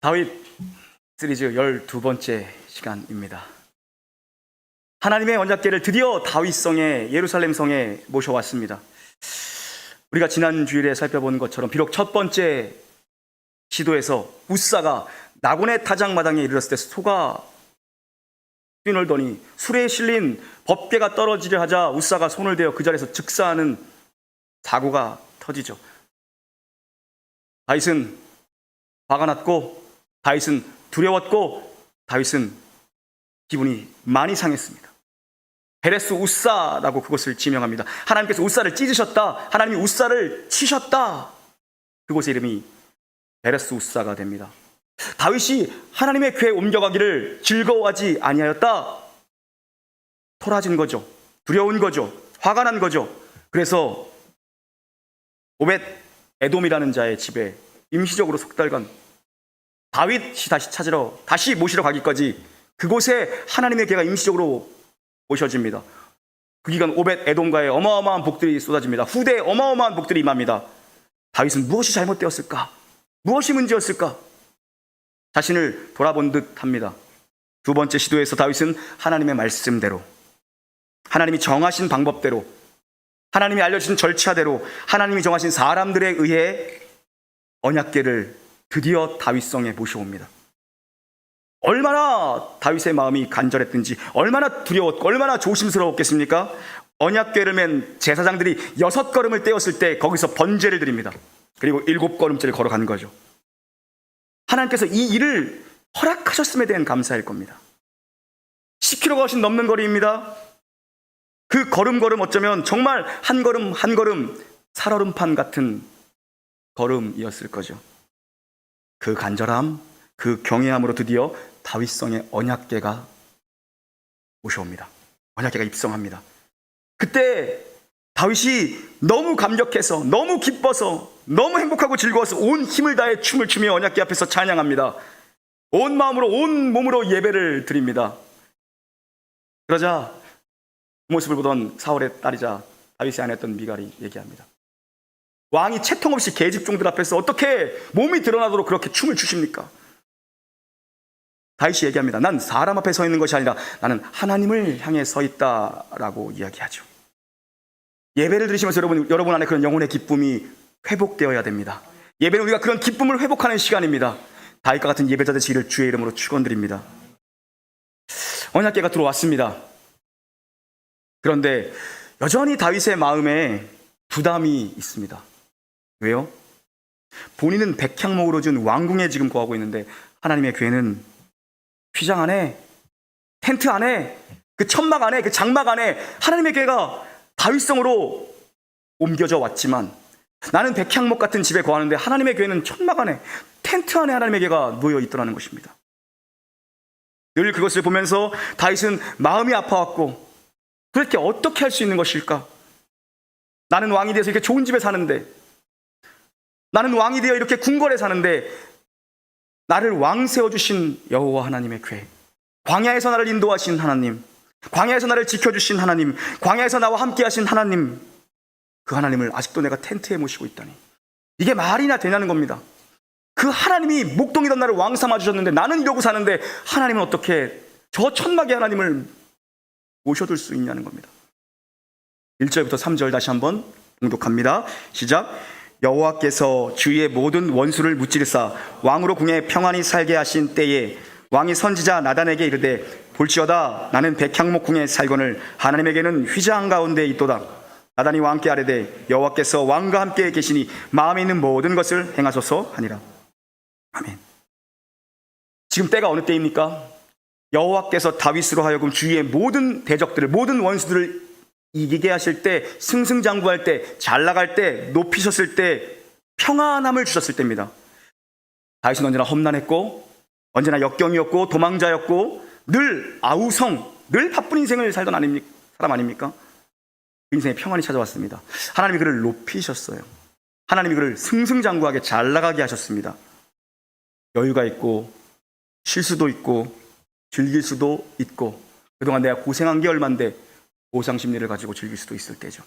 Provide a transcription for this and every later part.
다윗 시리즈 12번째 시간입니다. 하나님의 언약궤를 드디어 다윗성의 예루살렘 성에 모셔왔습니다. 우리가 지난 주일에 살펴본 것처럼 비록 첫 번째 시도에서 우사가 나곤의 타작마당에 이르렀을 때 소가 뛰놀더니 술에 실린 법궤가 떨어지려 하자 우사가 손을 대어 그 자리에서 즉사하는 사고가 터지죠. 다윗은 화가 났고, 다윗은 두려웠고, 다윗은 기분이 많이 상했습니다. 베레스 우사라고 그곳을 지명합니다. 하나님께서 우사를 찢으셨다, 하나님이 우사를 치셨다. 그곳의 이름이 베레스 우사가 됩니다. 다윗이 하나님의 궤에 옮겨가기를 즐거워하지 아니하였다. 토라진 거죠. 두려운 거죠. 화가 난 거죠. 그래서 오벳 에돔이라는 자의 집에 임시적으로 석 달간 다윗이 다시 모시러 가기까지 그곳에 하나님의 궤가 임시적으로 모셔집니다. 그 기간 오벳 에돔과의 어마어마한 복들이 쏟아집니다. 후대에 어마어마한 복들이 임합니다. 다윗은 무엇이 잘못되었을까? 무엇이 문제였을까? 자신을 돌아본 듯 합니다. 두 번째 시도에서 다윗은 하나님의 말씀대로, 하나님이 정하신 방법대로, 하나님이 알려주신 절차대로, 하나님이 정하신 사람들에 의해 언약궤를 드디어 다윗성에 모셔옵니다. 얼마나 다윗의 마음이 간절했든지, 얼마나 두려웠고 얼마나 조심스러웠겠습니까? 언약궤를 맨 제사장들이 6걸음을 떼었을 때 거기서 번제를 드립니다. 그리고 7걸음째를 걸어간 거죠. 하나님께서 이 일을 허락하셨음에 대한 감사일 겁니다. 10km가 훨씬 넘는 거리입니다. 그 걸음 어쩌면 정말 한 걸음 한 걸음 살얼음판 같은 걸음이었을 거죠. 그 간절함, 그 경외함으로 드디어 다윗성의 언약궤가 모셔옵니다. 언약궤가 입성합니다. 그때 다윗이 너무 감격해서, 너무 기뻐서, 너무 행복하고 즐거워서 온 힘을 다해 춤을 추며 언약궤 앞에서 찬양합니다. 온 마음으로, 온 몸으로 예배를 드립니다. 그러자 그 모습을 보던 사울의 딸이자 다윗의 아내였던 미갈이 얘기합니다. 왕이 채통 없이 계집종들 앞에서 어떻게 몸이 드러나도록 그렇게 춤을 추십니까? 다윗이 얘기합니다. 난 사람 앞에 서 있는 것이 아니라 나는 하나님을 향해 서 있다라고 이야기하죠. 예배를 드리시면서 여러분 안에 그런 영혼의 기쁨이 회복되어야 됩니다. 예배는 우리가 그런 기쁨을 회복하는 시간입니다. 다윗과 같은 예배자 되시기를 주의 이름으로 축원드립니다. 언약궤가 들어왔습니다. 그런데 여전히 다윗의 마음에 부담이 있습니다. 왜요? 본인은 백향목으로 준 왕궁에 지금 거하고 있는데 하나님의 궤는 휘장 안에, 텐트 안에, 그 천막 안에, 그 장막 안에 하나님의 궤가 다윗성으로 옮겨져 왔지만 나는 백향목 같은 집에 거하는데 하나님의 궤는 천막 안에, 텐트 안에 하나님의 궤가 놓여 있더라는 것입니다. 늘 그것을 보면서 다윗은 마음이 아파왔고, 그렇게 어떻게 할 수 있는 것일까? 나는 왕이 되어서 이렇게 좋은 집에 사는데, 나는 왕이 되어 이렇게 궁궐에 사는데, 나를 왕 세워주신 여호와 하나님의 궤, 광야에서 나를 인도하신 하나님, 광야에서 나를 지켜주신 하나님, 광야에서 나와 함께 하신 하나님, 그 하나님을 아직도 내가 텐트에 모시고 있다니, 이게 말이나 되냐는 겁니다. 그 하나님이 목동이던 나를 왕 삼아주셨는데 나는 이러고 사는데 하나님은 어떻게 저 천막의 하나님을 모셔둘 수 있냐는 겁니다. 1절부터 3절 다시 한번 봉독합니다. 시작. 여호와께서 주의 모든 원수를 무찌르사 왕으로 궁에 평안히 살게 하신 때에 왕이 선지자 나단에게 이르되 볼지어다 나는 백향목 궁에 살거늘 하나님에게는 휘장 가운데 있도다. 나단이 왕께 아뢰되 여호와께서 왕과 함께 계시니 마음에 있는 모든 것을 행하소서 하니라. 아멘. 지금 때가 어느 때입니까? 여호와께서 다윗으로 하여금 주위의 모든 대적들을, 모든 원수들을 이기게 하실 때, 승승장구할 때, 잘 나갈 때, 높이셨을 때, 평안함을 주셨을 때입니다. 다윗은 언제나 험난했고, 언제나 역경이었고, 도망자였고, 늘 아우성, 늘 바쁜 인생을 살던 사람 아닙니까? 그 인생에 평안이 찾아왔습니다. 하나님이 그를 높이셨어요. 하나님이 그를 승승장구하게 잘 나가게 하셨습니다. 여유가 있고, 쉴 수도 있고, 즐길 수도 있고, 그동안 내가 고생한 게 얼만데 보상 심리를 가지고 즐길 수도 있을 때죠.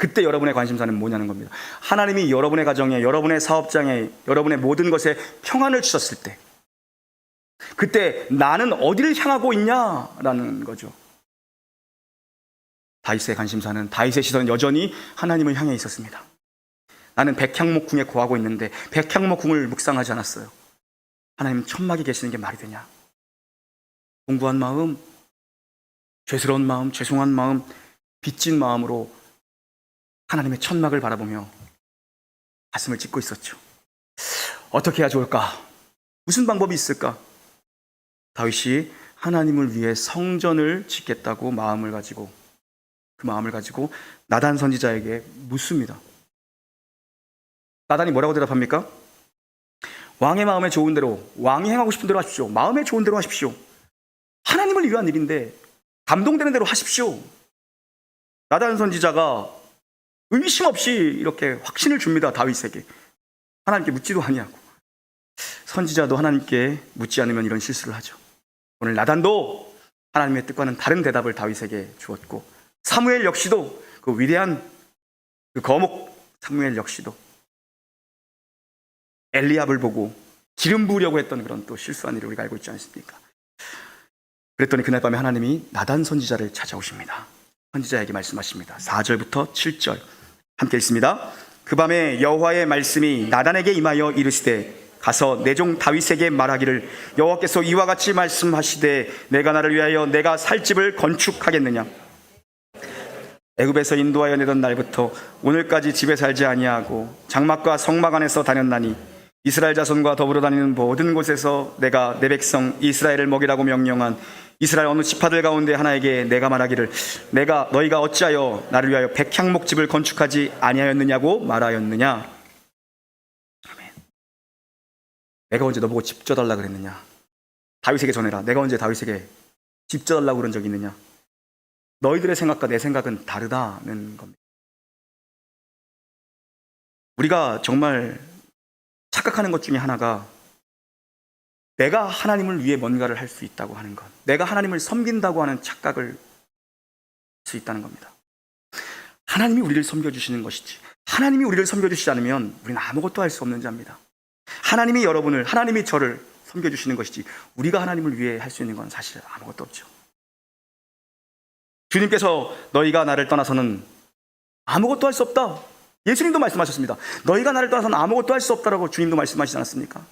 그때 여러분의 관심사는 뭐냐는 겁니다. 하나님이 여러분의 가정에, 여러분의 사업장에, 여러분의 모든 것에 평안을 주셨을 때, 그때 나는 어디를 향하고 있냐라는 거죠. 다윗의 관심사는, 다윗의 시선은 여전히 하나님을 향해 있었습니다. 나는 백향목궁에 거하고 있는데 백향목궁을 묵상하지 않았어요. 하나님 천막에 계시는 게 말이 되냐? 공고한 마음, 죄스러운 마음, 죄송한 마음, 빚진 마음으로 하나님의 천막을 바라보며 가슴을 찢고 있었죠. 어떻게 해야 좋을까? 무슨 방법이 있을까? 다윗이 하나님을 위해 성전을 짓겠다고 그 마음을 가지고 나단 선지자에게 묻습니다. 나단이 뭐라고 대답합니까? 왕의 마음에 좋은 대로, 왕이 행하고 싶은 대로 하십시오. 마음에 좋은 대로 하십시오. 하나님을 위한 일인데 감동되는 대로 하십시오. 나단 선지자가 의심 없이 이렇게 확신을 줍니다. 다윗에게. 하나님께 묻지도 아니하고. 선지자도 하나님께 묻지 않으면 이런 실수를 하죠. 오늘 나단도 하나님의 뜻과는 다른 대답을 다윗에게 주었고, 사무엘 역시도, 그 위대한 그 거목 사무엘 역시도 엘리압을 보고 기름 부으려고 했던 그런 또 실수한 일을 우리가 알고 있지 않습니까? 그랬더니 그날 밤에 하나님이 나단 선지자를 찾아오십니다. 선지자에게 말씀하십니다. 4절부터 7절 함께 읽습니다. 그 밤에 여호와의 말씀이 나단에게 임하여 이르시되, 가서 내 종 다윗에게 말하기를, 여호와께서 이와 같이 말씀하시되, 내가 나를 위하여 내가 살 집을 건축하겠느냐? 애굽에서 인도하여 내던 날부터 오늘까지 집에 살지 아니하고 장막과 성막 안에서 다녔나니, 이스라엘 자손과 더불어 다니는 모든 곳에서 내가 내 백성 이스라엘을 먹이라고 명령한 이스라엘 어느 지파들 가운데 하나에게 내가 말하기를, 너희가 어찌하여 나를 위하여 백향목집을 건축하지 아니하였느냐고 말하였느냐? 아멘. 내가 언제 너보고 집 져달라 그랬느냐? 다윗에게 전해라. 내가 언제 다윗에게 집 져달라고 그런 적이 있느냐? 너희들의 생각과 내 생각은 다르다는 겁니다. 우리가 정말 착각하는 것 중에 하나가, 내가 하나님을 위해 뭔가를 할 수 있다고 하는 것, 내가 하나님을 섬긴다고 하는 착각을 할 수 있다는 겁니다. 하나님이 우리를 섬겨주시는 것이지, 하나님이 우리를 섬겨주시지 않으면 우리는 아무것도 할 수 없는 자입니다. 하나님이 여러분을, 하나님이 저를 섬겨주시는 것이지, 우리가 하나님을 위해 할 수 있는 건 사실 아무것도 없죠. 주님께서 너희가 나를 떠나서는 아무것도 할 수 없다, 예수님도 말씀하셨습니다. 너희가 나를 떠나서는 아무것도 할 수 없다라고 주님도 말씀하시지 않았습니까?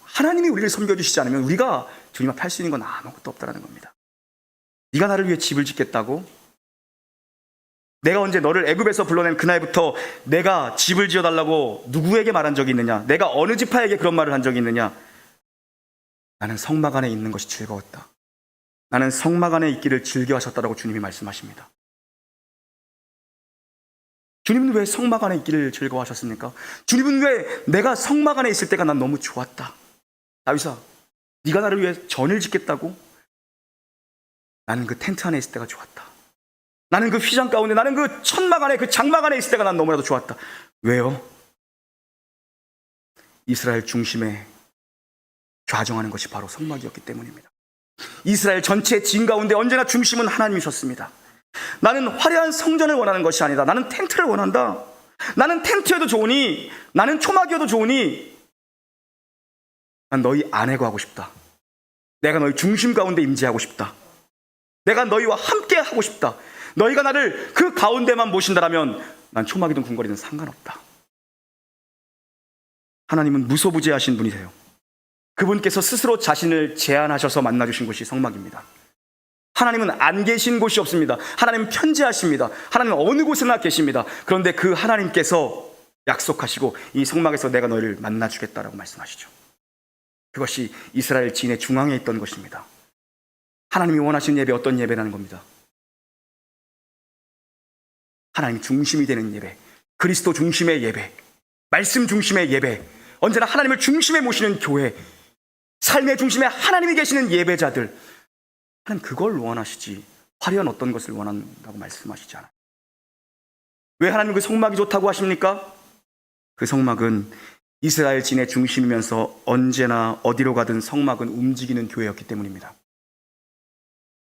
하나님이 우리를 섬겨주시지 않으면 우리가 주님 앞에 할 수 있는 건 아무것도 없다는 겁니다. 네가 나를 위해 집을 짓겠다고? 내가 언제 너를 애굽에서 불러낸 그날부터 내가 집을 지어달라고 누구에게 말한 적이 있느냐? 내가 어느 지파에게 그런 말을 한 적이 있느냐? 나는 성막 안에 있는 것이 즐거웠다. 나는 성막 안에 있기를 즐겨하셨다라고 주님이 말씀하십니다. 주님은 왜 성막 안에 있기를 즐거워하셨습니까? 주님은 왜 내가 성막 안에 있을 때가 난 너무 좋았다. 다윗아, 네가 나를 위해 전을 짓겠다고? 나는 그 텐트 안에 있을 때가 좋았다. 나는 그 휘장 가운데, 나는 그 천막 안에, 그 장막 안에 있을 때가 난 너무나도 좋았다. 왜요? 이스라엘 중심에 좌정하는 것이 바로 성막이었기 때문입니다. 이스라엘 전체 진 가운데 언제나 중심은 하나님이셨습니다. 나는 화려한 성전을 원하는 것이 아니다. 나는 텐트를 원한다. 나는 텐트여도 좋으니, 나는 초막이어도 좋으니, 난 너희 안에 거하고 싶다. 내가 너희 중심 가운데 임재하고 싶다. 내가 너희와 함께 하고 싶다. 너희가 나를 그 가운데만 모신다라면 난 초막이든 궁궐이든 상관없다. 하나님은 무소부재하신 분이세요. 그분께서 스스로 자신을 제한하셔서 만나주신 곳이 성막입니다. 하나님은 안 계신 곳이 없습니다. 하나님은 편재하십니다. 하나님은 어느 곳에나 계십니다. 그런데 그 하나님께서 약속하시고 이 성막에서 내가 너희를 만나주겠다라고 말씀하시죠. 그것이 이스라엘 진의 중앙에 있던 것입니다. 하나님이 원하시는 예배, 어떤 예배라는 겁니다. 하나님 중심이 되는 예배, 그리스도 중심의 예배, 말씀 중심의 예배, 언제나 하나님을 중심에 모시는 교회, 삶의 중심에 하나님이 계시는 예배자들, 하나님 그걸 원하시지 화려한 어떤 것을 원한다고 말씀하시지 않아요. 왜 하나님 그 성막이 좋다고 하십니까? 그 성막은 이스라엘 진의 중심이면서 언제나 어디로 가든 성막은 움직이는 교회였기 때문입니다.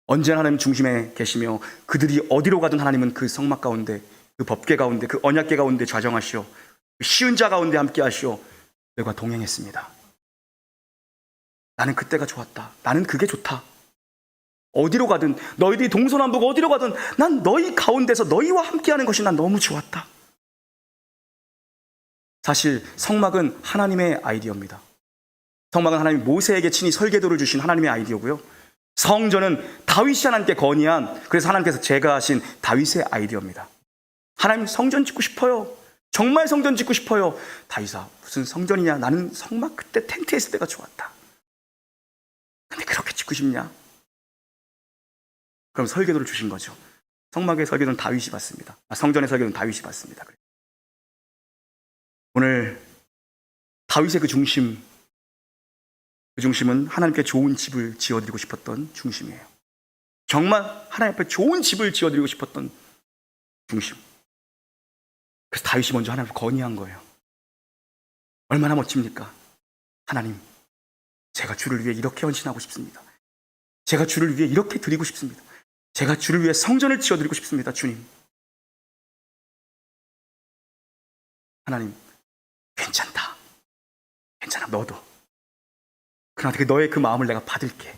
언제나 하나님 중심에 계시며 그들이 어디로 가든 하나님은 그 성막 가운데 그 법궤 가운데, 그 언약궤 가운데 좌정하시오. 그 쉬운 자 가운데 함께 하시오. 너희가 동행했습니다. 나는 그때가 좋았다. 나는 그게 좋다. 어디로 가든, 너희들이 동서남북 어디로 가든 난 너희 가운데서 너희와 함께하는 것이 난 너무 좋았다. 사실 성막은 하나님의 아이디어입니다. 성막은 하나님 모세에게 친히 설계도를 주신 하나님의 아이디어고요. 성전은 다윗이 하나님께 건의한, 그래서 하나님께서 제거하신 다윗의 아이디어입니다. 하나님 성전 짓고 싶어요. 정말 성전 짓고 싶어요. 다윗아, 무슨 성전이냐? 나는 성막 그때 텐트 했을 때가 좋았다. 근데 그렇게 짓고 싶냐? 그럼 설계도를 주신 거죠. 성막의 설계도는 다윗이 받습니다. 성전의 설계도는 다윗이 받습니다. 오늘 다윗의 그 중심은 하나님께 좋은 집을 지어드리고 싶었던 중심이에요. 정말 하나님 앞에 좋은 집을 지어드리고 싶었던 중심. 그래서 다윗이 먼저 하나님을 건의한 거예요. 얼마나 멋집니까? 하나님, 제가 주를 위해 이렇게 헌신하고 싶습니다. 제가 주를 위해 이렇게 드리고 싶습니다. 제가 주를 위해 성전을 지어드리고 싶습니다. 주님. 하나님, 괜찮다. 괜찮아, 너도. 그러나 너의 그 마음을 내가 받을게.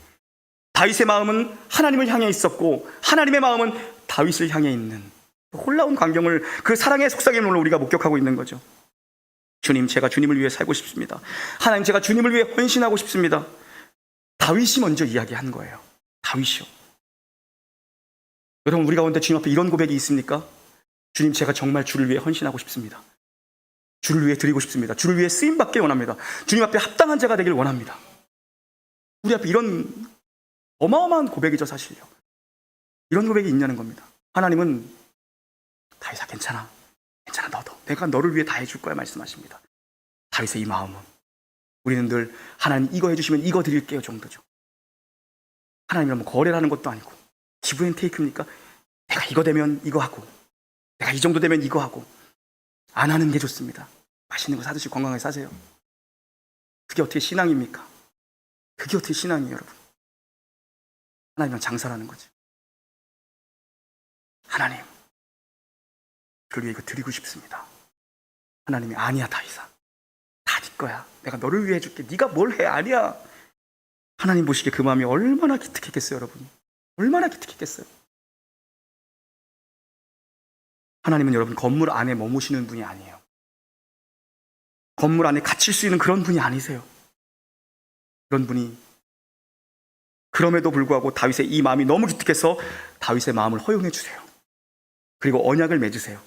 다윗의 마음은 하나님을 향해 있었고 하나님의 마음은 다윗을 향해 있는 놀라운 광경을, 그 사랑의 속삭임을 우리가 목격하고 있는 거죠. 주님, 제가 주님을 위해 살고 싶습니다. 하나님, 제가 주님을 위해 헌신하고 싶습니다. 다윗이 먼저 이야기한 거예요. 다윗이요. 여러분, 우리 가운데 주님 앞에 이런 고백이 있습니까? 주님, 제가 정말 주를 위해 헌신하고 싶습니다. 주를 위해 드리고 싶습니다. 주를 위해 쓰임받기 원합니다. 주님 앞에 합당한 자가 되길 원합니다. 우리 앞에 이런 어마어마한 고백이죠, 사실요. 이런 고백이 있냐는 겁니다. 하나님은 다윗아, 괜찮아. 괜찮아, 너도. 내가 너를 위해 다 해줄 거야 말씀하십니다. 다윗의 이 마음은, 우리는 늘 하나님 이거 해주시면 이거 드릴게요 정도죠. 하나님이랑 뭐 거래를 하는 것도 아니고 기브 앤 테이크입니까? 내가 이거 되면 이거 하고, 내가 이 정도 되면 이거 하고. 안 하는 게 좋습니다. 맛있는 거 사드시고 건강하게 사세요. 그게 어떻게 신앙입니까? 그게 어떻게 신앙이에요, 여러분? 하나님이랑 장사라는 거죠. 하나님, 그를 위해 이거 드리고 싶습니다. 하나님이, 아니야 다윗아, 다 네 거야. 내가 너를 위해 해줄게. 네가 뭘 해? 아니야. 하나님 보시기에 그 마음이 얼마나 기특했겠어요, 여러분. 얼마나 기특했겠어요. 하나님은 여러분 건물 안에 머무시는 분이 아니에요. 건물 안에 갇힐 수 있는 그런 분이 아니세요. 그런 분이, 그럼에도 불구하고 다윗의 이 마음이 너무 기특해서 다윗의 마음을 허용해 주세요. 그리고 언약을 맺으세요.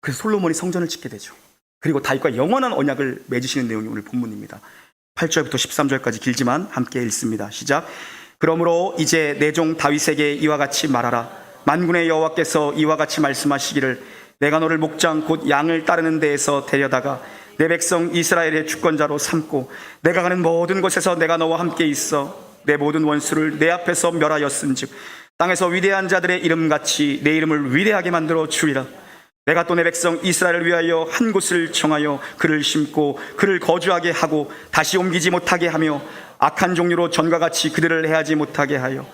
그래서 솔로몬이 성전을 짓게 되죠. 그리고 다윗과 영원한 언약을 맺으시는 내용이 오늘 본문입니다. 8절부터 13절까지 길지만 함께 읽습니다. 시작. 그러므로 이제 내 종 다윗에게 이와 같이 말하라. 만군의 여호와께서 이와 같이 말씀하시기를, 내가 너를 목장 곧 양을 따르는 데에서 데려다가 내 백성 이스라엘의 주권자로 삼고 내가 가는 모든 곳에서 내가 너와 함께 있어 내 모든 원수를 내 앞에서 멸하였은즉 땅에서 위대한 자들의 이름같이 내 이름을 위대하게 만들어 주리라. 내가 또 내 백성 이스라엘을 위하여 한 곳을 정하여 그를 심고 그를 거주하게 하고 다시 옮기지 못하게 하며 악한 종류로 전과 같이 그들을 해하지 못하게 하여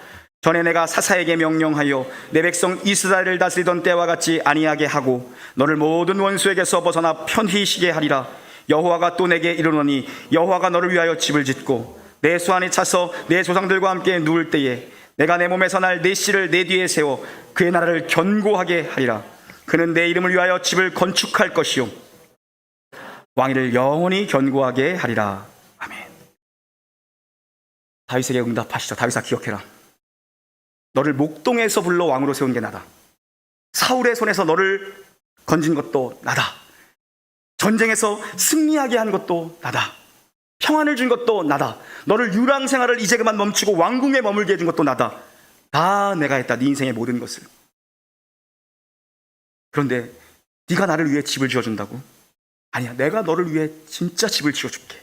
전에 내가 사사에게 명령하여 내 백성 이스라엘을 다스리던 때와 같이 아니하게 하고 너를 모든 원수에게서 벗어나 편히 쉬게 하리라. 여호와가 또 내게 이르노니, 여호와가 너를 위하여 집을 짓고 내 수 안에 차서 내 조상들과 함께 누울 때에 내가 내 몸에서 날 내 씨를 내 뒤에 세워 그의 나라를 견고하게 하리라. 그는 내 이름을 위하여 집을 건축할 것이요 왕위를 영원히 견고하게 하리라. 아멘. 다윗에게 응답하시죠. 다윗아, 기억해라. 너를 목동에서 불러 왕으로 세운 게 나다. 사울의 손에서 너를 건진 것도 나다. 전쟁에서 승리하게 한 것도 나다. 평안을 준 것도 나다. 너를 유랑 생활을 이제 그만 멈추고 왕궁에 머물게 해준 것도 나다. 다 내가 했다. 네 인생의 모든 것을. 그런데 네가 나를 위해 집을 지어준다고? 아니야, 내가 너를 위해 진짜 집을 지어줄게.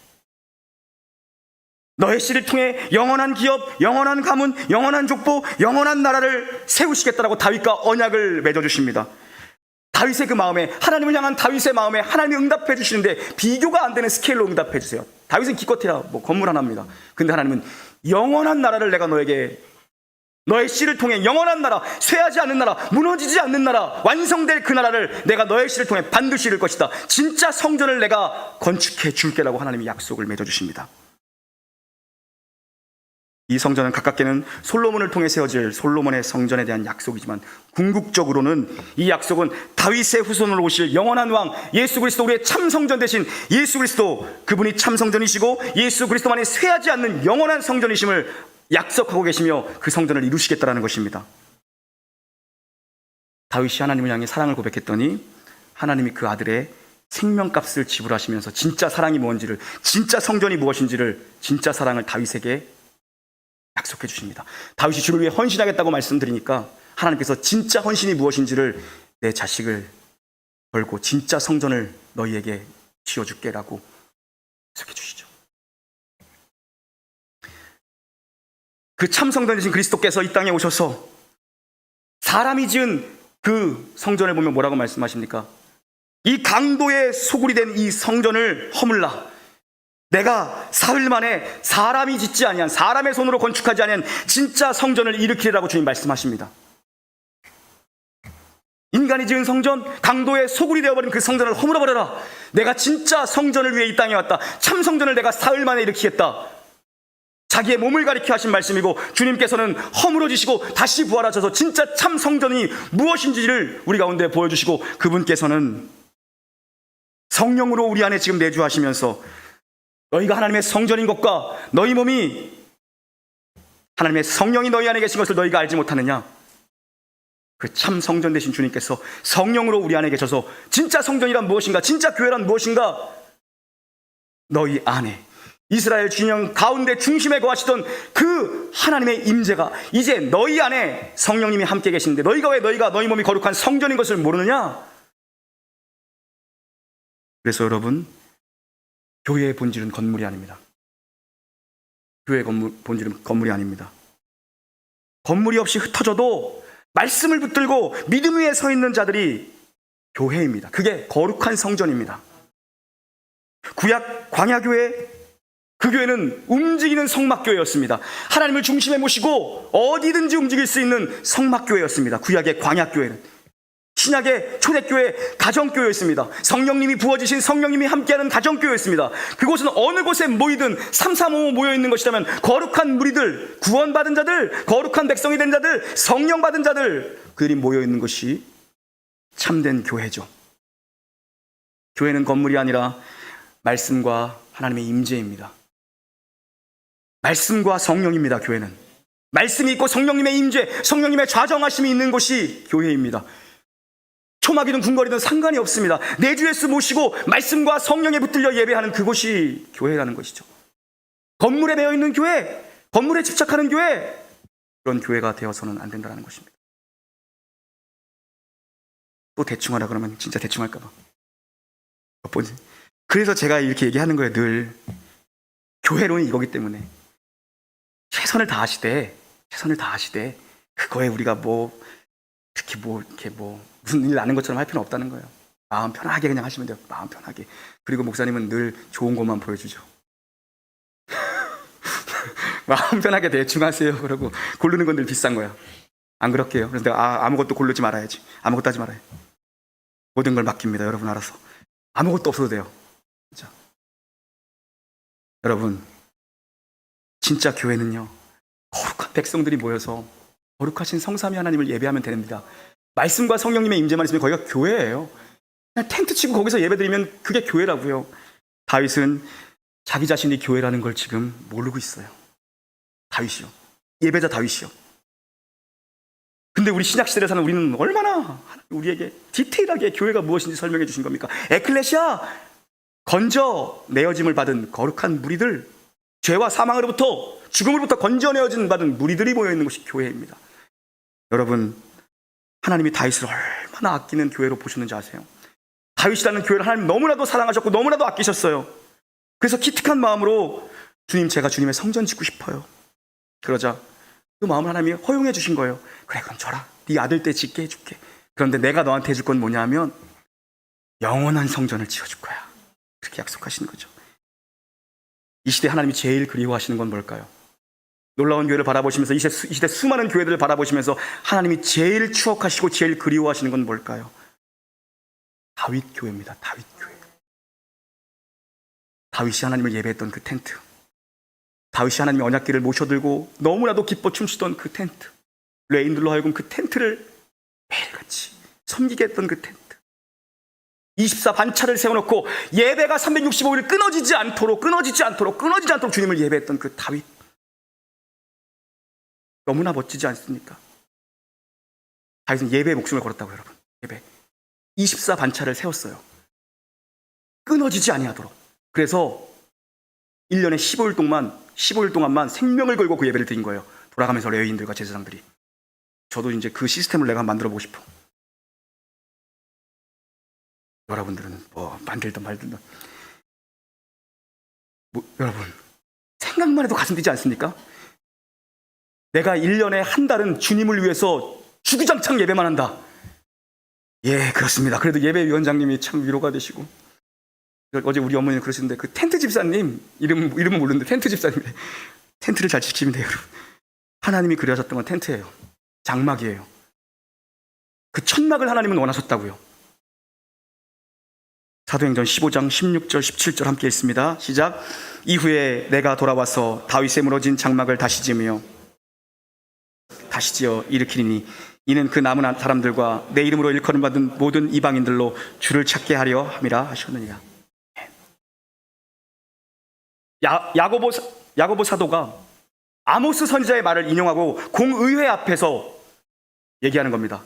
너의 씨를 통해 영원한 기업, 영원한 가문, 영원한 족보, 영원한 나라를 세우시겠다라고 다윗과 언약을 맺어주십니다. 다윗의 그 마음에, 하나님을 향한 다윗의 마음에 하나님이 응답해 주시는데 비교가 안 되는 스케일로 응답해 주세요. 다윗은 기껏해야 뭐 건물 하나입니다. 근데 하나님은 영원한 나라를 내가 너에게 너의 씨를 통해 영원한 나라, 쇠하지 않는 나라, 무너지지 않는 나라, 완성될 그 나라를 내가 너의 씨를 통해 반드시 이룰 것이다. 진짜 성전을 내가 건축해 줄게라고 하나님이 약속을 맺어주십니다. 이 성전은 가깝게는 솔로몬을 통해 세워질 솔로몬의 성전에 대한 약속이지만 궁극적으로는 이 약속은 다윗의 후손으로 오실 영원한 왕 예수 그리스도, 우리의 참 성전 대신 예수 그리스도, 그분이 참 성전이시고 예수 그리스도만이 쇠하지 않는 영원한 성전이심을 약속하고 계시며 그 성전을 이루시겠다라는 것입니다. 다윗이 하나님을 향해 사랑을 고백했더니 하나님이 그 아들의 생명값을 지불하시면서 진짜 사랑이 뭔지를, 진짜 성전이 무엇인지를, 진짜 사랑을 다윗에게 약속해 주십니다. 다윗이 주를 위해 헌신하겠다고 말씀드리니까 하나님께서 진짜 헌신이 무엇인지를, 내 자식을 걸고 진짜 성전을 너희에게 지어줄게라고 약속해 주시죠. 그 참 성전이신 그리스도께서 이 땅에 오셔서 사람이 지은 그 성전을 보면 뭐라고 말씀하십니까? 이 강도의 소굴이 된 이 성전을 허물라, 내가 사흘 만에 사람이 짓지 아니한, 사람의 손으로 건축하지 아니한 진짜 성전을 일으키리라고 주님 말씀하십니다. 인간이 지은 성전, 강도의 소굴이 되어버린 그 성전을 허물어버려라. 내가 진짜 성전을 위해 이 땅에 왔다. 참 성전을 내가 사흘 만에 일으키겠다. 자기의 몸을 가리켜 하신 말씀이고, 주님께서는 허물어지시고 다시 부활하셔서 진짜 참 성전이 무엇인지를 우리 가운데 보여주시고, 그분께서는 성령으로 우리 안에 지금 내주하시면서 너희가 하나님의 성전인 것과 너희 몸이 하나님의 성령이 너희 안에 계신 것을 너희가 알지 못하느냐? 그 참 성전 되신 주님께서 성령으로 우리 안에 계셔서 진짜 성전이란 무엇인가, 진짜 교회란 무엇인가, 너희 안에 이스라엘 진영 가운데 중심에 거하시던 그 하나님의 임재가 이제 너희 안에 성령님이 함께 계시는데, 너희가 왜 너희 몸이 거룩한 성전인 것을 모르느냐? 그래서 여러분, 교회의 본질은 건물이 아닙니다. 교회의 본질은 건물이 아닙니다. 건물이 없이 흩어져도 말씀을 붙들고 믿음 위에 서 있는 자들이 교회입니다. 그게 거룩한 성전입니다. 구약 광야교회, 그 교회는 움직이는 성막교회였습니다. 하나님을 중심에 모시고 어디든지 움직일 수 있는 성막교회였습니다. 구약의 광야교회는. 신약의 초대교회 가정교회였습니다. 성령님이 부어지신, 성령님이 함께하는 가정교회였습니다. 그곳은 어느 곳에 모이든 335 모여있는 것이라면 거룩한 무리들, 구원받은 자들, 거룩한 백성이 된 자들, 성령 받은 자들, 그들이 모여있는 것이 참된 교회죠. 교회는 건물이 아니라 말씀과 하나님의 임재입니다. 말씀과 성령입니다. 교회는 말씀이 있고 성령님의 임재, 성령님의 좌정하심이 있는 곳이 교회입니다. 초막이든 궁궐이든 상관이 없습니다. 내 주 예수 모시고 말씀과 성령에 붙들려 예배하는 그곳이 교회라는 것이죠. 건물에 매여있는 교회, 건물에 집착하는 교회, 그런 교회가 되어서는 안 된다는 것입니다. 또 대충 하라 그러면 진짜 대충 할까 봐. 그래서 제가 이렇게 얘기하는 거예요. 늘 교회론이 이거기 때문에 최선을 다하시되 그거에 우리가 특히 이렇게 무슨 일 나는 것처럼 할 필요는 없다는 거예요. 마음 편하게 그냥 하시면 돼요. 마음 편하게. 그리고 목사님은 늘 좋은 것만 보여주죠. 마음 편하게 대충 하세요. 그러고 고르는 건 늘 비싼 거야. 안 그럴게요. 그래서 내가 아무것도 고르지 말아야지. 아무것도 하지 말아요. 모든 걸 맡깁니다. 여러분 알아서. 아무것도 없어도 돼요. 진짜. 여러분, 진짜 교회는요, 거룩한 백성들이 모여서 거룩하신 성삼위 하나님을 예배하면 됩니다. 말씀과 성령님의 임재만 있으면 거기가 교회예요. 그냥 텐트 치고 거기서 예배드리면 그게 교회라고요. 다윗은 자기 자신이 교회라는 걸 지금 모르고 있어요. 다윗이요. 예배자 다윗이요. 근데 우리 신약시대에 사는 우리는 얼마나 우리에게 디테일하게 교회가 무엇인지 설명해 주신 겁니까? 에클레시아, 건져 내어짐을 받은 거룩한 무리들, 죄와 사망으로부터, 죽음으로부터 건져내어진 받은 무리들이 모여있는 것이 교회입니다. 여러분, 하나님이 다윗을 얼마나 아끼는 교회로 보셨는지 아세요? 다윗이라는 교회를 하나님 너무나도 사랑하셨고 너무나도 아끼셨어요. 그래서 기특한 마음으로 주님, 제가 주님의 성전 짓고 싶어요. 그러자 그 마음을 하나님이 허용해 주신 거예요. 그래, 그럼 줘라. 네 아들 때 짓게 해줄게. 그런데 내가 너한테 해줄 건 뭐냐면 영원한 성전을 지어줄 거야. 그렇게 약속하시는 거죠. 이 시대 하나님이 제일 그리워하시는 건 뭘까요? 놀라운 교회를 바라보시면서 이 시대 수많은 교회들을 바라보시면서 하나님이 제일 추억하시고 제일 그리워하시는 건 뭘까요? 다윗 교회입니다. 다윗 교회. 다윗이 하나님을 예배했던 그 텐트, 다윗이 하나님의 언약궤를 모셔들고 너무나도 기뻐 춤추던 그 텐트, 레인들로 하여금 그 텐트를 매일같이 섬기게 했던 그 텐트, 24 반차를 세워놓고 예배가 365일 끊어지지 않도록 주님을 예배했던 그 다윗, 너무나 멋지지 않습니까? 다윗은 예배에 목숨을 걸었다고요. 여러분, 예배 24 반차를 세웠어요. 끊어지지 아니하도록. 그래서 1년에 15일 동안만 생명을 걸고 그 예배를 드린 거예요. 돌아가면서 레위인들과 제사장들이. 저도 이제 그 시스템을 내가 만들어 보고 싶어. 여러분들은 뭐 만들든 말든 여러분, 생각만 해도 가슴 뛰지 않습니까? 내가 1년에 한 달은 주님을 위해서 주구장창 예배만 한다. 예, 그렇습니다. 그래도 예배위원장님이 참 위로가 되시고, 어제 우리 어머니는 그러시는데, 그 텐트 집사님, 이름은 모르는데 텐트 집사님, 텐트를 잘 지키면 돼요. 하나님이 그려하셨던 건 텐트예요. 장막이에요. 그 천막을 하나님은 원하셨다고요. 사도행전 15장 16절 17절 함께 읽습니다. 시작. 이후에 내가 돌아와서 다윗의 무너진 장막을 다시 지으며 다시 지어 일으키니 이는 그 남은 사람들과 내 이름으로 일컬음 받은 모든 이방인들로 주를 찾게 하려 함이라 하셨느니라. 야고보 사도가 아모스 선지자의 말을 인용하고 공의회 앞에서 얘기하는 겁니다.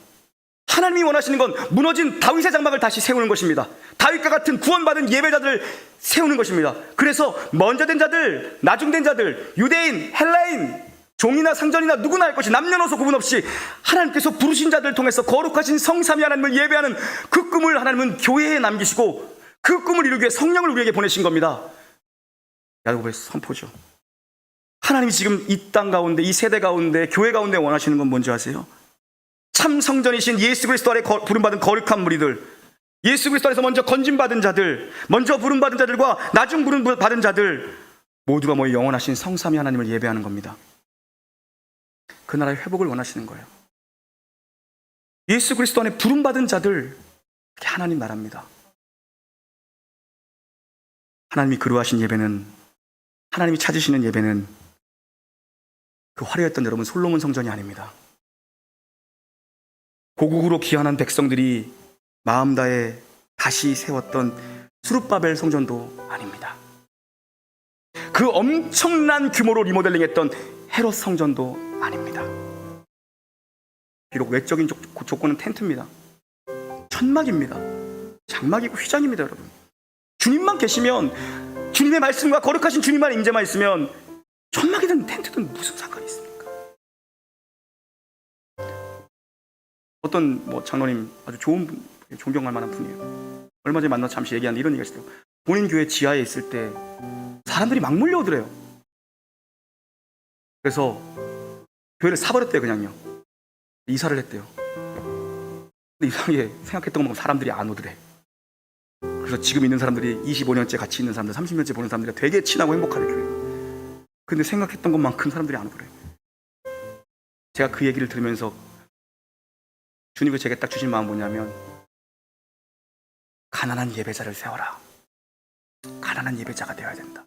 하나님이 원하시는 건 무너진 다윗의 장막을 다시 세우는 것입니다. 다윗과 같은 구원받은 예배자들을 세우는 것입니다. 그래서 먼저 된 자들, 나중된 자들, 유대인, 헬라인, 종이나 상전이나 누구나 할 것이 남녀노소 구분 없이 하나님께서 부르신 자들을 통해서 거룩하신 성삼위 하나님을 예배하는 그 꿈을 하나님은 교회에 남기시고 그 꿈을 이루기 위해 성령을 우리에게 보내신 겁니다. 야고보의 선포죠. 하나님이 지금 이 땅 가운데, 이 세대 가운데, 교회 가운데 원하시는 건 뭔지 아세요? 참 성전이신 예수 그리스도 아래 부름받은 거룩한 무리들, 예수 그리스도 안에서 먼저 건진받은 자들, 먼저 부름받은 자들과 나중 부름받은 자들 모두가 모여 영원하신 성삼위 하나님을 예배하는 겁니다. 그 나라의 회복을 원하시는 거예요. 예수 그리스도 안에 부름받은 자들, 그게 하나님 나라입니다. 하나님이 그리워하신 예배는, 하나님이 찾으시는 예배는 그 화려했던 여러분 솔로몬 성전이 아닙니다. 고국으로 귀환한 백성들이 마음 다해 다시 세웠던 수룹바벨 성전도 아닙니다. 그 엄청난 규모로 리모델링했던 헤롯 성전도 아닙니다. 비록 외적인 조건은 텐트입니다. 천막입니다. 장막이고 휘장입니다. 여러분, 주님만 계시면, 주님의 말씀과 거룩하신 주님만 임재만 있으면 천막이든 텐트든 무슨 상관이 있습니까? 어떤 장로님, 아주 좋은 분, 존경할 만한 분이에요. 얼마 전에 만나서 잠시 얘기하는데 이런 얘기가 있어요. 본인 교회 지하에 있을 때 사람들이 막 몰려오더래요. 그래서 교회를 사버렸대요. 그냥요. 이사를 했대요. 근데 이상하게 생각했던 것만 사람들이 안 오더래. 그래서 지금 있는 사람들이 25년째 같이 있는 사람들, 30년째 보는 사람들이 되게 친하고 행복하대, 교회. 근데 생각했던 것만큼 사람들이 안 오더래. 제가 그 얘기를 들으면서 주님이 제게 딱 주신 마음은 뭐냐면, 가난한 예배자를 세워라. 가난한 예배자가 되어야 된다.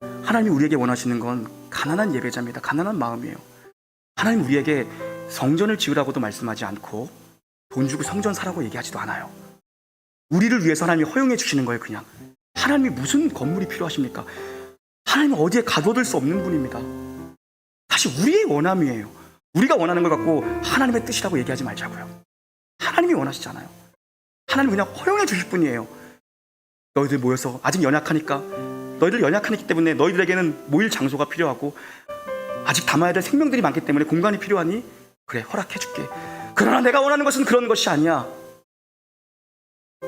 하나님이 우리에게 원하시는 건 가난한 예배자입니다. 가난한 마음이에요. 하나님 우리에게 성전을 지으라고도 말씀하지 않고 돈 주고 성전 사라고 얘기하지도 않아요. 우리를 위해서 하나님이 허용해 주시는 거예요. 그냥 하나님이 무슨 건물이 필요하십니까? 하나님은 어디에 가둬둘 수 없는 분입니다. 사실 우리의 원함이에요. 우리가 원하는 걸 갖고 하나님의 뜻이라고 얘기하지 말자고요. 하나님이 원하시잖아요. 하나님 그냥 허용해 주실 뿐이에요. 너희들 모여서, 아직 연약하니까, 너희들 연약하기 때문에 너희들에게는 모일 장소가 필요하고 아직 담아야 될 생명들이 많기 때문에 공간이 필요하니 그래, 허락해 줄게. 그러나 내가 원하는 것은 그런 것이 아니야.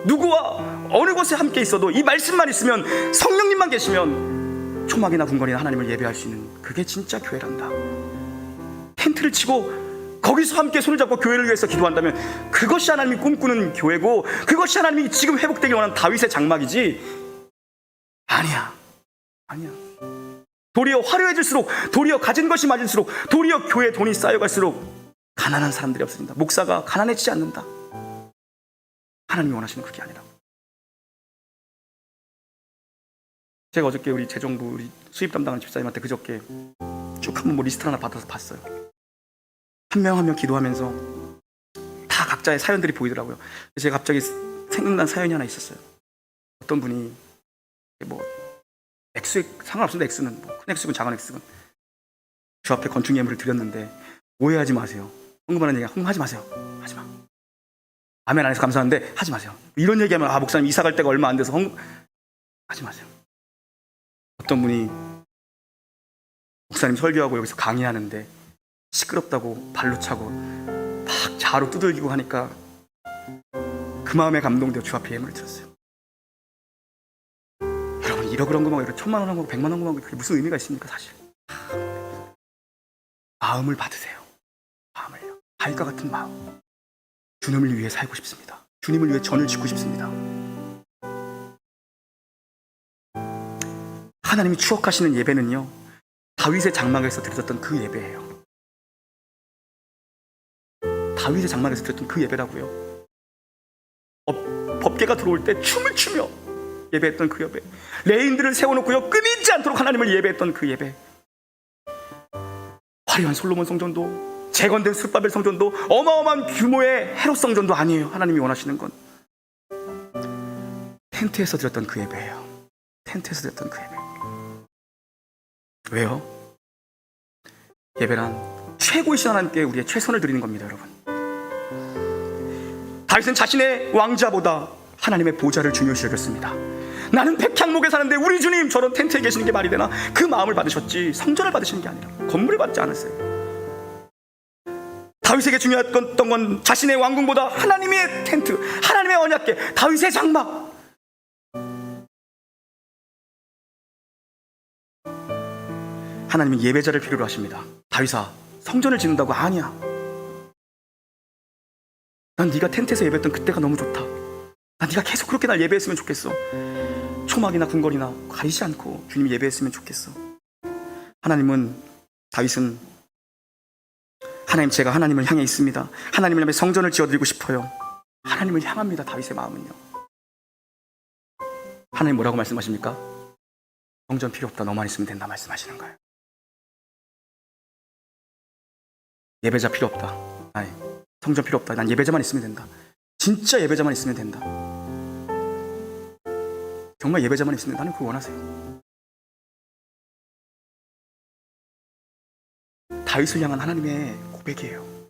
누구와 어느 곳에 함께 있어도 이 말씀만 있으면, 성령님만 계시면 초막이나 궁궐이나 하나님을 예배할 수 있는, 그게 진짜 교회란다. 텐트를 치고 거기서 함께 손을 잡고 교회를 위해서 기도한다면 그것이 하나님이 꿈꾸는 교회고, 그것이 하나님이 지금 회복되길 원하는 다윗의 장막이지. 아니야. 도리어 화려해질수록, 도리어 가진 것이 많을수록, 도리어 교회에 돈이 쌓여갈수록 가난한 사람들이 없어진다. 목사가 가난해지지 않는다. 하나님이 원하시는 그게 아니라. 제가 어저께 우리 재정부 우리 수입 담당하는 집사님한테 그저께 쭉 한번 리스트 하나 받아서 봤어요. 한 명 한 명 기도하면서 다 각자의 사연들이 보이더라고요. 그래서 제가 갑자기 생각난 사연이 하나 있었어요. 어떤 분이 뭐 액수액 상관없습니다. 액수는 뭐 큰 액수건 작은 액수건 주 앞에 건축 예물을 드렸는데 오해하지 마세요. 헌금하는 얘기 헌금하지 마세요. 하지 마. 아멘 안 해서 감사한데 하지 마세요. 이런 얘기하면 목사님 이사 갈 데가 얼마 안 돼서 하지 마세요. 어떤 분이 목사님 설교하고 여기서 강의하는데 시끄럽다고 발로 차고 막 자로 두들기고 하니까 그 마음에 감동되어 주 앞에 예물을 드렸어요. 여러분 1억 원 헌금하고 1천만 원 헌금하고 100만 원 헌금하고 그게 무슨 의미가 있습니까 사실. 마음을 받으세요. 마음을요. 다윗과 같은 마음. 주님을 위해 살고 싶습니다. 주님을 위해 전을 짓고 싶습니다. 하나님이 추억하시는 예배는요, 다윗의 장막에서 드렸던 그 예배예요. 다윗의 장막에서 드렸던 그 예배라고요. 법궤가 들어올 때 춤을 추며 예배했던 그 예배, 레인들을 세워놓고요 끊이지 않도록 하나님을 예배했던 그 예배, 화려한 솔로몬 성전도 재건된 스룹바벨 성전도 어마어마한 규모의 헤롯 성전도 아니에요. 하나님이 원하시는 건 텐트에서 드렸던 그 예배예요. 텐트에서 드렸던 그 예배. 왜요? 예배란 최고이신 하나님께 우리의 최선을 드리는 겁니다. 여러분, 다윗은 자신의 왕자보다 하나님의 보좌를 중요시 여겼습니다. 나는 백향목에 사는데 우리 주님 저런 텐트에 계시는 게 말이 되나? 그 마음을 받으셨지 성전을 받으시는 게 아니라 건물을 받지 않았어요. 다윗에게 중요했던 건 자신의 왕궁보다 하나님의 텐트, 하나님의 언약궤, 다윗의 장막. 하나님은 예배자를 필요로 하십니다. 다윗아, 성전을 짓는다고? 아니야. 난 네가 텐트에서 예배했던 그때가 너무 좋다. 난 네가 계속 그렇게 날 예배했으면 좋겠어. 초막이나 궁궐이나 가리지 않고 주님 예배했으면 좋겠어. 다윗은 하나님, 제가 하나님을 향해 있습니다. 하나님을 향해 성전을 지어드리고 싶어요. 하나님을 향합니다. 다윗의 마음은요. 하나님 뭐라고 말씀하십니까? 성전 필요 없다. 너만 있으면 된다 말씀하시는 거예요. 예배자 필요 없다. 아니, 성전 필요 없다. 난 예배자만 있으면 된다. 진짜 예배자만 있으면 된다. 정말 예배자만 있으면 나는 그거 원하세요. 다윗을 향한 하나님의 고백이에요.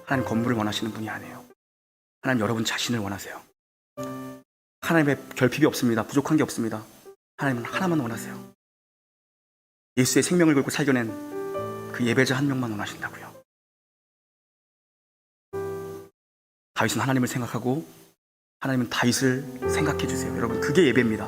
하나님 건물을 원하시는 분이 아니에요. 하나님 여러분 자신을 원하세요. 하나님의 결핍이 없습니다. 부족한 게 없습니다. 하나님은 하나만 원하세요. 예수의 생명을 걸고 살겨낸 그 예배자 한 명만 원하신다고요. 다윗은 하나님을 생각하고 하나님은 다윗을 생각해 주세요. 여러분, 그게 예배입니다.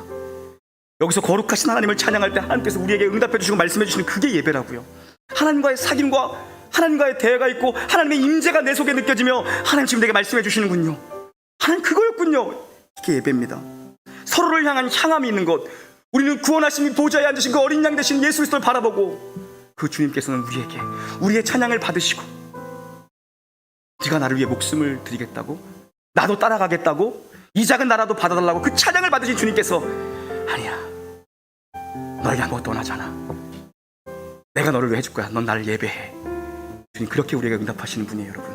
여기서 거룩하신 하나님을 찬양할 때 하나님께서 우리에게 응답해 주시고 말씀해 주시는 그게 예배라고요. 하나님과의 사귐과 하나님과의 대화가 있고 하나님의 임재가 내 속에 느껴지며 하나님 지금 내게 말씀해 주시는군요. 하나님 그거였군요. 이게 예배입니다. 서로를 향한 향함이 있는 것. 우리는 구원하심이 보좌에 앉으신 그 어린 양 되신 예수 그리스도를 바라보고 그 주님께서는 우리에게 우리의 찬양을 받으시고, 네가 나를 위해 목숨을 드리겠다고, 나도 따라가겠다고, 이 작은 나라도 받아달라고 그 찬양을 받으신 주님께서 아니야, 너에게 아무것도 원하지 않아. 내가 너를 왜 해줄 거야. 넌 나를 예배해. 주님 그렇게 우리에게 응답하시는 분이에요. 여러분,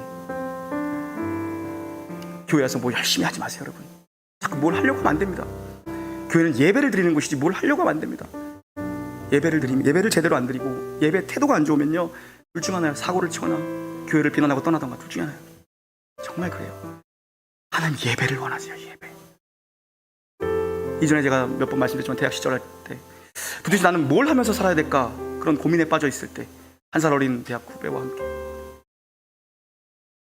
교회 와서 뭐 열심히 하지 마세요. 여러분, 자꾸 뭘 하려고 하면 안 됩니다. 교회는 예배를 드리는 곳이지 뭘 하려고 하면 안 됩니다. 예배를 제대로 안 드리고 예배 태도가 안 좋으면요, 둘 중 하나예요. 사고를 치거나 교회를 비난하고 떠나던가, 둘 중에 하나예요. 정말 그래요. 하나님 예배를 원하세요. 예배. 이전에 제가 몇 번 말씀드렸지만 대학 시절 할 때 도대체 나는 뭘 하면서 살아야 될까 그런 고민에 빠져 있을 때 한 살 어린 대학 후배와 함께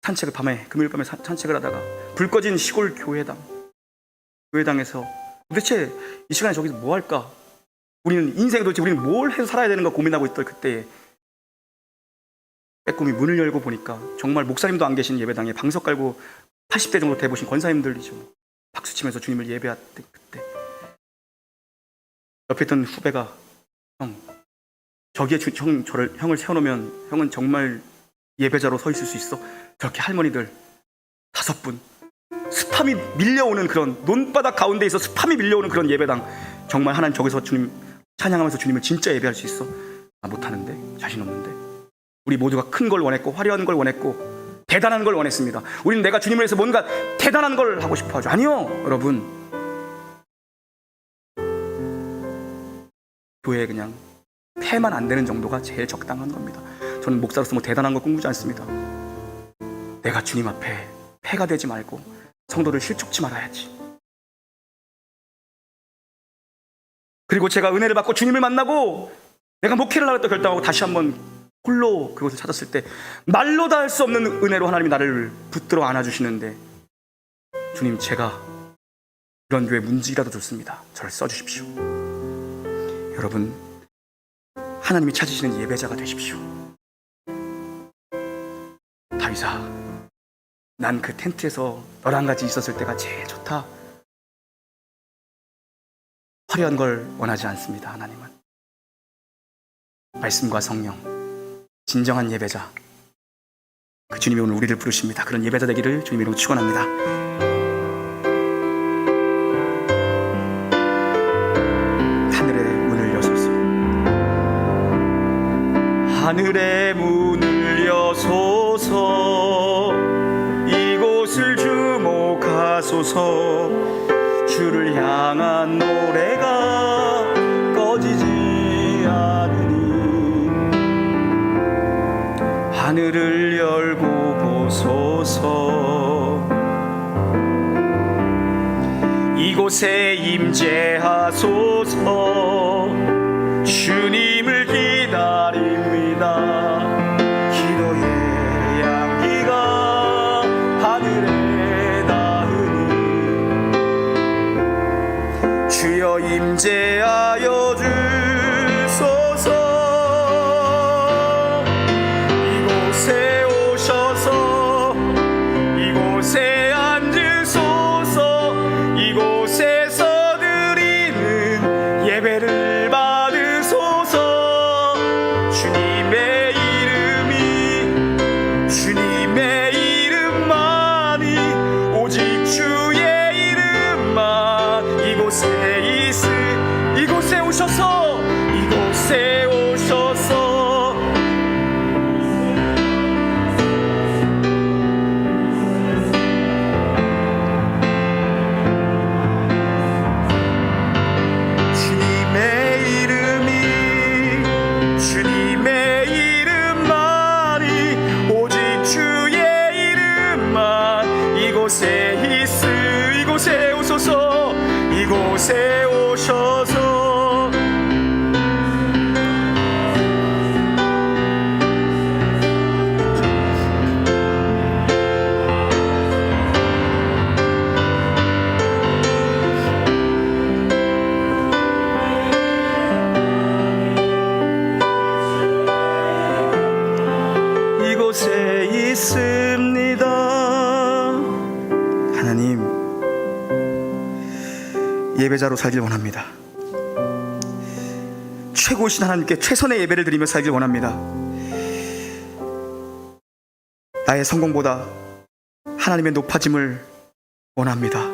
산책을 금요일 밤에 산책을 하다가 불 꺼진 시골 교회당에서 도대체 이 시간에 저기서 뭐 할까, 우리는 뭘 해서 살아야 되는가 고민하고 있던 그때에 빼꼼히 문을 열고 보니까 정말 목사님도 안 계신 예배당에 방석 깔고 80대 정도 돼 보신 권사님들이죠. 박수치면서 주님을 예배할 때, 그때 옆에 있던 후배가 형, 저기에 형을 세워놓으면 형은 정말 예배자로 서 있을 수 있어? 저렇게 할머니들 5분, 스팸이 밀려오는 그런 논바닥 가운데에서 스팸이 밀려오는 그런 예배당, 정말 하나님 저기서 주님 찬양하면서 주님을 진짜 예배할 수 있어? 나 못하는데, 자신 없는데. 우리 모두가 큰 걸 원했고 화려한 걸 원했고 대단한 걸 원했습니다. 우리는 내가 주님을 위해서 뭔가 대단한 걸 하고 싶어 하죠. 아니요, 여러분, 교회에 그냥 폐만 안 되는 정도가 제일 적당한 겁니다. 저는 목사로서 뭐 대단한 걸 꿈꾸지 않습니다. 내가 주님 앞에 폐가 되지 말고 성도를 실족지 말아야지. 그리고 제가 은혜를 받고 주님을 만나고 내가 목회를 하겠다 결정하고 다시 한번 홀로 그곳을 찾았을 때 말로 다 할 수 없는 은혜로 하나님이 나를 붙들어 안아주시는데, 주님, 제가 이런 교회 문지기라도 좋습니다. 저를 써주십시오. 여러분, 하나님이 찾으시는 예배자가 되십시오. 다윗아, 난 그 텐트에서 너랑 같이 있었을 때가 제일 좋다. 화려한 걸 원하지 않습니다. 하나님은 말씀과 성령, 진정한 예배자, 그 주님이 오늘 우리를 부르십니다. 그런 예배자 되기를 주님 이름으로 축원합니다. 하늘의 문을 여소서. 하늘의 문을 여소서. 이곳을 주목하소서. 주를 향한 노래가 꺼지지 않으니 하늘을 열고 보소서. 이곳에 임재하소서. 주님을 기다립니다. 기도의 향기가 하늘에 닿으니 주여 임재하여 주소서. 이곳에 오셔서 이곳에 앉으소서. 이곳에서 드리는 예배를 받으소서. 주님의 이름이, 주님의 이름만이, 오직 주의 이름만 이곳에 오셔서, 이곳에 오셔서 주님의 이름이, 주님의 이름만이, 오직 주의 이름만 이곳에 오소서. 이곳에 오셔서 이곳에 있습니다. 하나님, 예배자로 살길 원합니다. 최고이신 하나님께 최선의 예배를 드리며 살길 원합니다. 나의 성공보다 하나님의 높아짐을 원합니다.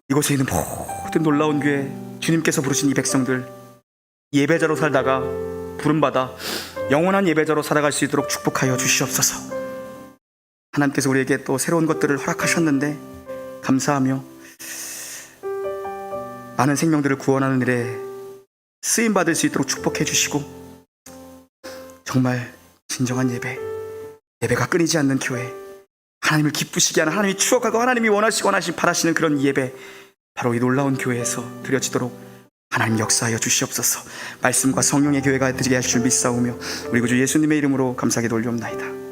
이곳에 있는 모든 놀라운 교회, 주님께서 부르신 이 백성들, 예배자로 살다가 부름받아 영원한 예배자로 살아갈 수 있도록 축복하여 주시옵소서. 하나님께서 우리에게 또 새로운 것들을 허락하셨는데 감사하며 많은 생명들을 구원하는 일에 쓰임받을 수 있도록 축복해 주시고, 정말 진정한 예배가 끊이지 않는 교회, 하나님을 기쁘시게 하는, 하나님이 추억하고 하나님이 원하시고 바라시는 그런 예배, 바로 이 놀라운 교회에서 드려지도록 하나님 역사하여 주시옵소서. 말씀과 성령의 교회가 되게 하실 줄 믿사오며 우리 구주 예수님의 이름으로 감사하게 돌려옵나이다.